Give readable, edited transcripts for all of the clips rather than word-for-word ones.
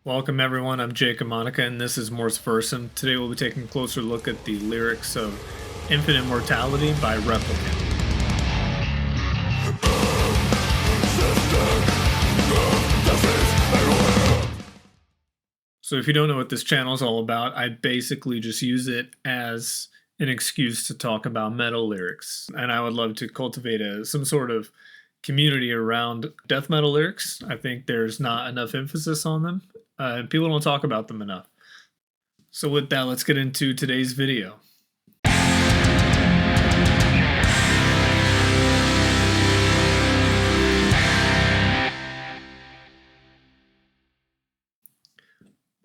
Welcome everyone, I'm Jacob Monica and this is Morse Versum. Today we'll be taking a closer look at the lyrics of Infinite Mortality by Replicant. So if you don't know what this channel is all about, I basically just use it as an excuse to talk about metal lyrics. And I would love to cultivate some sort of community around death metal lyrics. I think there's not enough emphasis on them. And people don't talk about them enough. So with that, let's get into today's video.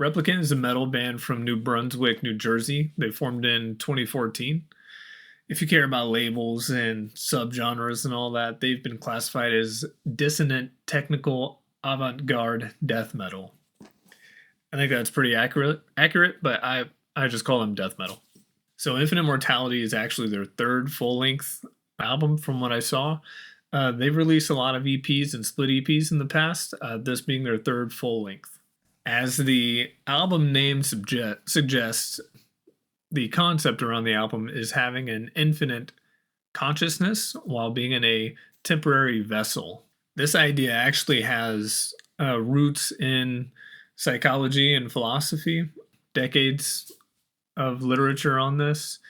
Replicant is a metal band from New Brunswick, New Jersey. They formed in 2014. If you care about labels and subgenres and all that, they've been classified as dissonant, technical, avant-garde death metal. I think that's pretty accurate, but I just call them death metal. So Infinite Mortality is actually their third full-length album from what I saw. They've released a lot of EPs and split EPs in the past, this being their third full-length. As the album name suggests, the concept around the album is having an infinite consciousness while being in a temporary vessel. This idea actually has roots in psychology and philosophy, decades of literature on this.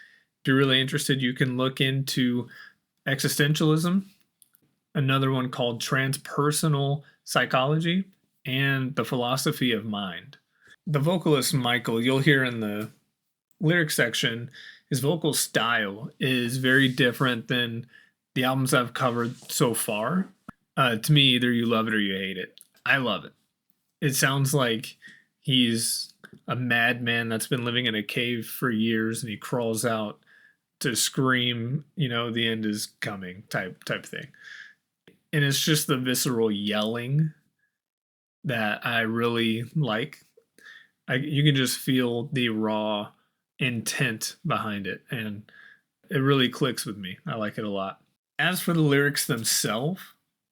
If you're really interested, you can look into existentialism, another one called transpersonal psychology, and the philosophy of mind. The vocalist Michael, you'll hear in the lyric section, his vocal style is very different than the albums I've covered so far. To me, either you love it or you hate it. I love it. It sounds like he's a madman that's been living in a cave for years and he crawls out to scream, the end is coming type thing. And it's just the visceral yelling that I really like. You can just feel the raw intent behind it, and it really clicks with me. I like it a lot. As for the lyrics themselves,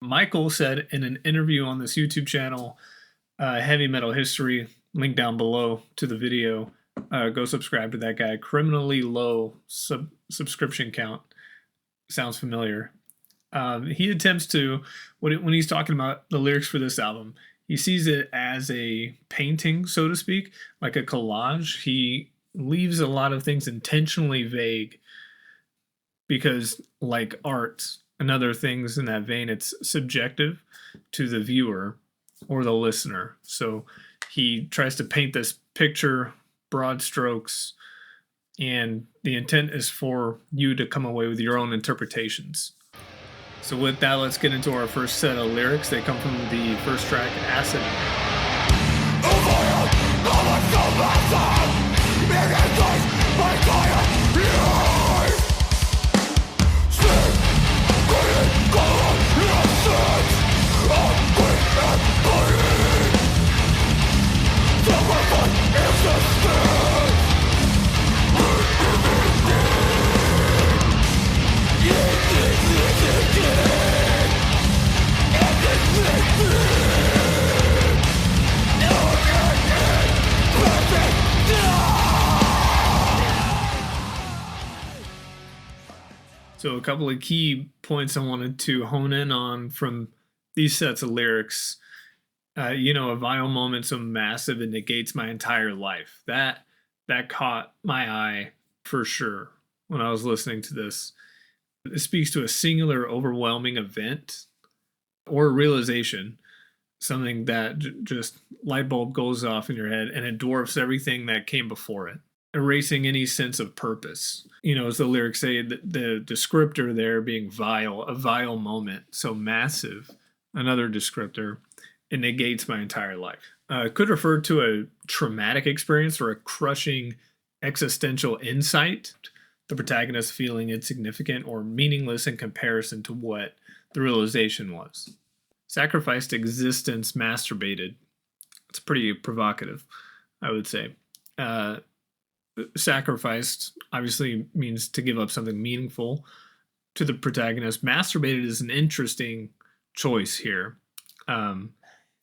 Michael said in an interview on this YouTube channel, Heavy Metal History, link down below to the video, go subscribe to that guy. Criminally low subscription count. Sounds familiar. He attempts to, when he's talking about the lyrics for this album, he sees it as a painting, so to speak, like a collage. He leaves a lot of things intentionally vague because, like art and other things in that vein, it's subjective to the viewer or the listener. So he tries to paint this picture, broad strokes, and the intent is for you to come away with your own interpretations. So with that, let's get into our first set of lyrics. They come from the first track, Acid. So a couple of key points I wanted to hone in on from these sets of lyrics. A vile moment so massive it negates my entire life. That caught my eye for sure when I was listening to this. It speaks to a singular, overwhelming event or realization, something that just light bulb goes off in your head and it dwarfs everything that came before it, erasing any sense of purpose. As the lyrics say, the descriptor there being vile, a vile moment, so massive, another descriptor, it negates my entire life. It could refer to a traumatic experience or a crushing existential insight, the protagonist feeling insignificant or meaningless in comparison to what the realization was. Sacrificed existence masturbated. It's pretty provocative, I would say. Sacrificed obviously means to give up something meaningful to the protagonist. Masturbated is an interesting choice here.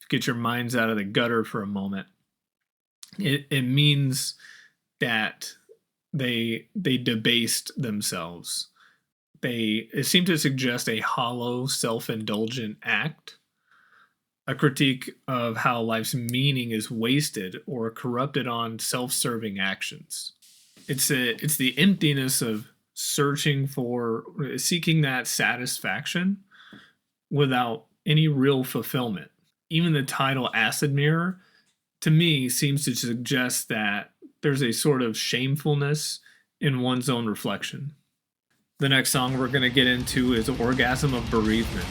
Get your minds out of the gutter for a moment. It means that they debased themselves. It seemed to suggest a hollow, self-indulgent act, a critique of how life's meaning is wasted or corrupted on self-serving actions. It's the emptiness of seeking that satisfaction without any real fulfillment. Even the title Acid Mirror to me seems to suggest that there's a sort of shamefulness in one's own reflection. The next song we're going to get into is Orgasm of Bereavement.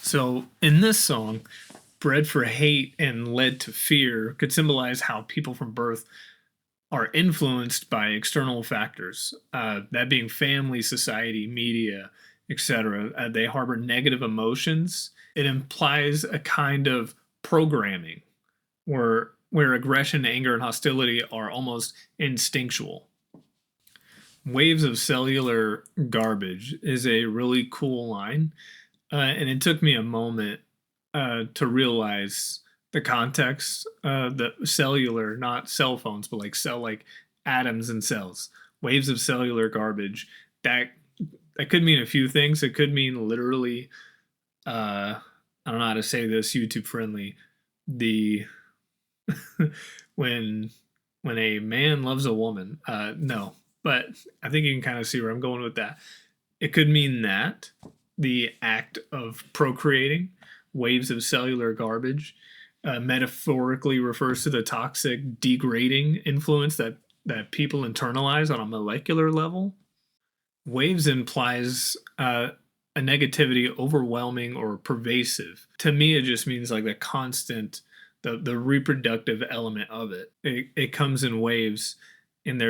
So, in this song, bred for hate and led to fear could symbolize how people from birth are influenced by external factors, that being family, society, media, etc. They harbor negative emotions. It implies a kind of programming where aggression, anger, and hostility are almost instinctual. Waves of cellular garbage is a really cool line. And it took me a moment to realize the context. The cellular, not cell phones, but like atoms and cells. Waves of cellular garbage. That could mean a few things. It could mean literally. I don't know how to say this YouTube friendly. The when a man loves a woman. No, but I think you can kind of see where I'm going with that. It could mean that the act of procreating, waves of cellular garbage, metaphorically refers to the toxic, degrading influence that people internalize on a molecular level. Waves implies a negativity overwhelming or pervasive. To me, it just means like the constant, the reproductive element of it. It comes in waves, and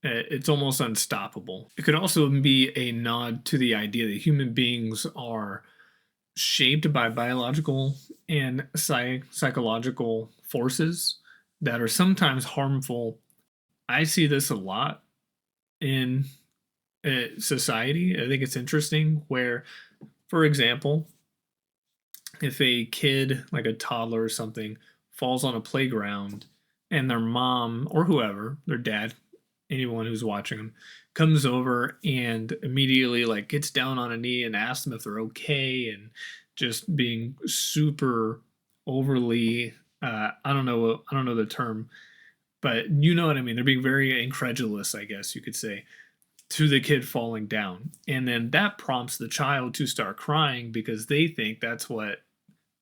it's almost unstoppable. It could also be a nod to the idea that human beings are shaped by biological and psychological forces that are sometimes harmful. I see this a lot in society. I think it's interesting where, for example, if a kid, like a toddler or something, falls on a playground and their mom or whoever, their dad, anyone who's watching them, comes over and immediately like gets down on a knee and asks them if they're okay, and just being super overly I don't know the term, but you know what I mean. They're being very incredulous, I guess you could say, to the kid falling down. And then that prompts the child to start crying because they think that's what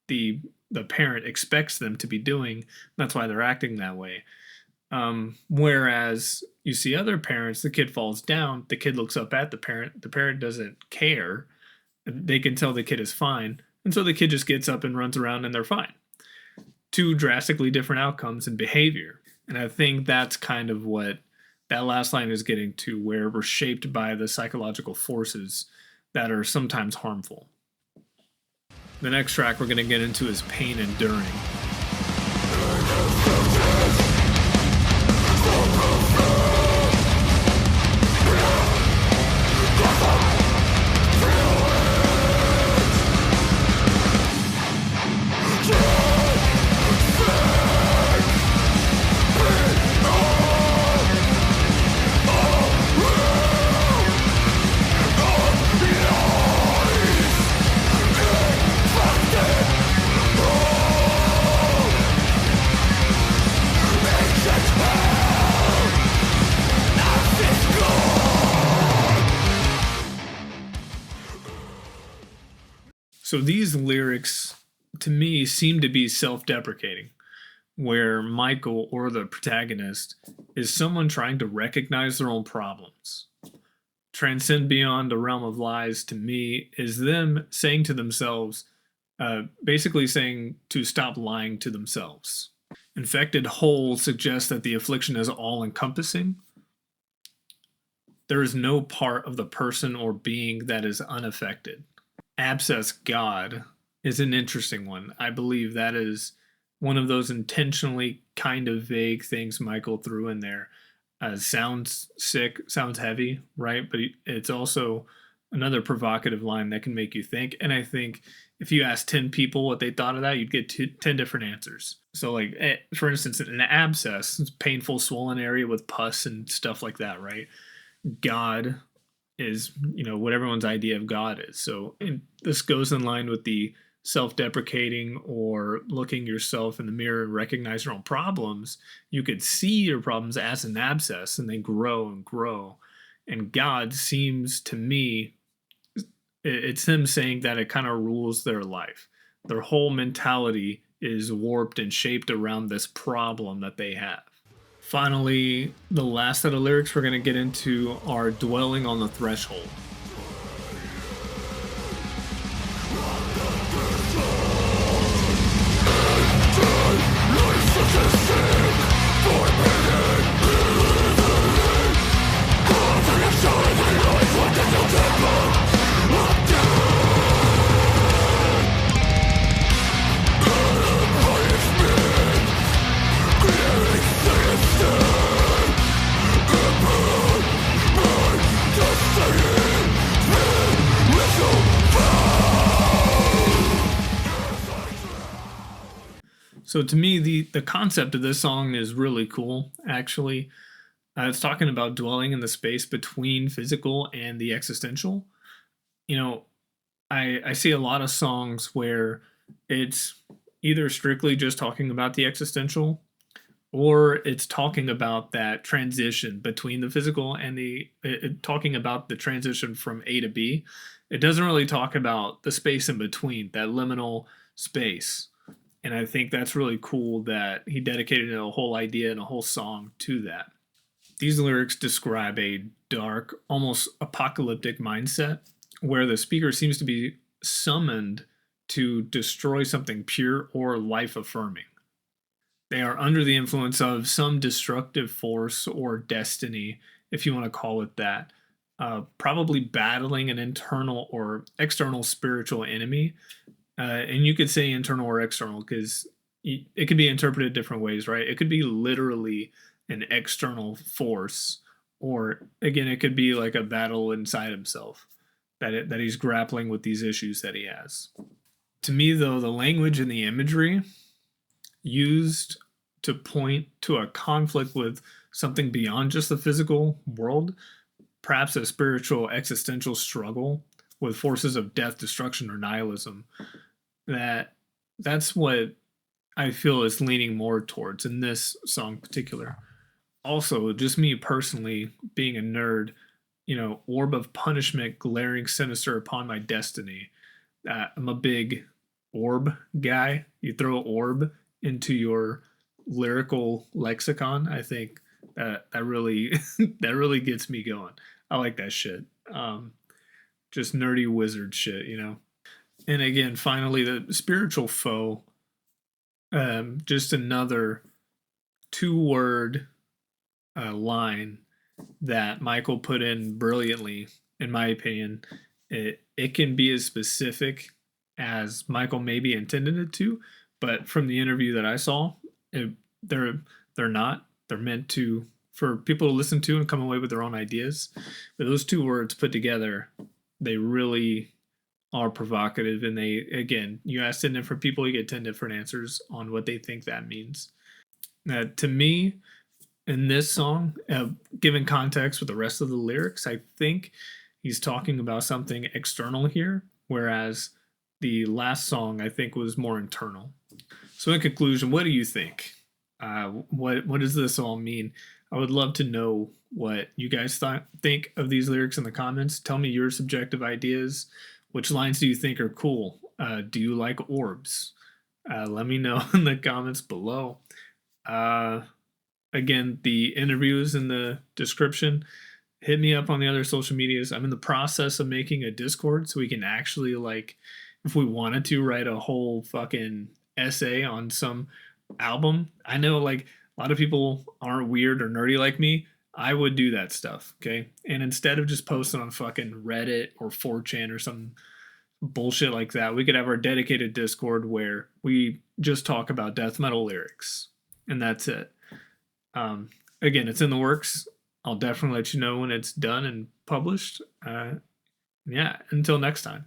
the parent expects them to be doing. That's why they're acting that way. Whereas you see other parents, the kid falls down, the kid looks up at the parent doesn't care. They can tell the kid is fine. And so the kid just gets up and runs around and they're fine. Two drastically different outcomes in behavior. And I think that's kind of what that last line is getting to, where we're shaped by the psychological forces that are sometimes harmful. The next track we're going to get into is Pain Enduring. So these lyrics, to me, seem to be self-deprecating, where Michael, or the protagonist, is someone trying to recognize their own problems. Transcend beyond the realm of lies, to me, is them saying to themselves, basically saying to stop lying to themselves. Infected whole suggests that the affliction is all encompassing. There is no part of the person or being that is unaffected. Abscess God is an interesting one. I believe that is one of those intentionally kind of vague things Michael threw in there. Sounds sick, sounds heavy, right? But it's also another provocative line that can make you think. And I think if you ask 10 people what they thought of that, you'd get 10 different answers. So, like, for instance, an abscess, it's painful, swollen area with pus and stuff like that, right? God is, what everyone's idea of God is. So this goes in line with the self-deprecating or looking yourself in the mirror and recognize your own problems. You could see your problems as an abscess and they grow and grow. And God seems to me, it's him saying that it kind of rules their life. Their whole mentality is warped and shaped around this problem that they have. Finally, the last set of lyrics we're going to get into are dwelling on the threshold. So to me, the concept of this song is really cool, actually. It's talking about dwelling in the space between physical and the existential. You know, I see a lot of songs where it's either strictly just talking about the existential or it's talking about that transition between the physical and talking about the transition from A to B. It doesn't really talk about the space in between, that liminal space. And I think that's really cool that he dedicated a whole idea and a whole song to that. These lyrics describe a dark, almost apocalyptic mindset where the speaker seems to be summoned to destroy something pure or life affirming. They are under the influence of some destructive force or destiny, if you want to call it that, probably battling an internal or external spiritual enemy. And you could say internal or external because it could be interpreted different ways, right? It could be literally an external force, or again, it could be like a battle inside himself that he's grappling with these issues that he has. To me, though, the language and the imagery used to point to a conflict with something beyond just the physical world, perhaps a spiritual existential struggle with forces of death, destruction, or nihilism, that's what I feel is leaning more towards in this song in particular. Also, just me personally being a nerd, orb of punishment glaring sinister upon my destiny. I'm a big orb guy. You throw orb into your lyrical lexicon, I think that really that really gets me going. I like that shit. Just nerdy wizard shit. And again, finally, the spiritual foe. Just another two-word line that Michael put in brilliantly, in my opinion. It can be as specific as Michael maybe intended it to, but from the interview that I saw, they're not. They're meant to for people to listen to and come away with their own ideas. But those two words put together, they really are provocative. And you ask 10 different people, you get 10 different answers on what they think that means. To me, in this song, given context with the rest of the lyrics, I think he's talking about something external here, whereas the last song I think was more internal. So in conclusion, what do you think? What does this all mean? I would love to know what you guys think of these lyrics in the comments. Tell me your subjective ideas. Which lines do you think are cool? Do you like orbs? Let me know in the comments below. Again, the interview is in the description. Hit me up on the other social medias. I'm in the process of making a Discord so we can actually, if we wanted to, write a whole fucking essay on some album. I know like a lot of people aren't weird or nerdy like me. I would do that stuff, okay? And instead of just posting on fucking Reddit or 4chan or some bullshit like that, we could have our dedicated Discord where we just talk about death metal lyrics, and that's it. Um, Again, it's in the works. I'll definitely let you know when it's done and published. Yeah, until next time.